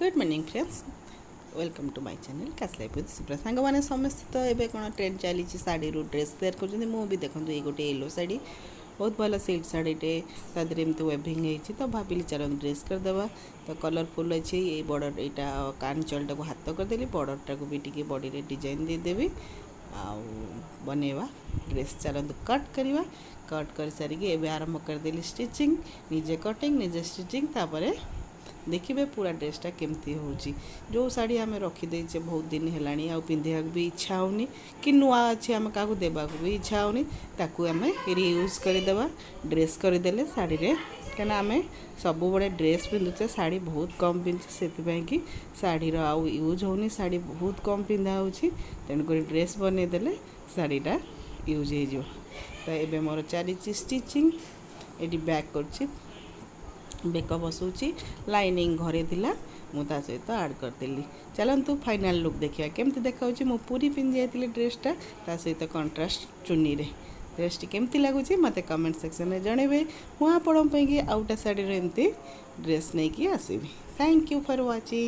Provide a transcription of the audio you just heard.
Good morning friends, welcome to my channel cash life with Supra. Song मैंने समस्त तो ये कौन ट्रेंड चली साड़ी रू ड्रेस तैयार कर मुझे देखो ये गोटे येलो साड़ी बहुत भल सिल्क साड़ीटे तादर एमती वेभिंग होती तो भाविली चल ड्रेस करदे तो कलरफुल अच्छी ये बॉर्डर यहाँ कांचलटा को हाथ करदेली बॉर्डरटा को भी टी बॉडी रे डिजाइन देदेवी बनवा ड्रेस चलते कट करवा कट कर सारिकी एवं आरंभ करदेली स्टिचिंग निजे कटिंग निजे स्टिचिंग तापर देखिए पूरा ड्रेसटा केमती हो जो साड़ी आम रखीदे बहुत दिन है आ पिंधा भी इच्छा होनी कि नुआ अच्छे आम क्या देवा भी इच्छा होनी ताकू आम रियूज करदे ड्रेस करदे शाड़ी रे कहीं आम सब बड़े ड्रेस पिंधुचे साड़ी बहुत कम पिंधुचे से कि शाड़ी आउ यूज होनी साड़ी बहुत कम पिंधा हो तेणुक ड्रेस बनईदे शाड़ीटा यूज हो तो ये मोर चली स्टिचिंग ये बैक कर बेक बसुची लाइनिंग घरे थिला मु ता सहित ऐड करदेली। चलतु फाइनल लुक देखिए केमती देखा मु पूरी पिंधि जाइए ड्रेसटा ता सहित कंट्रास्ट चुन्नी रे ड्रेसटी केमती लगुच मत कमेंट सेक्शन में जनइबे मुझे आपण आउटा साड़ी एमती ड्रेस नहीं कि आसबि। Thank you for watching.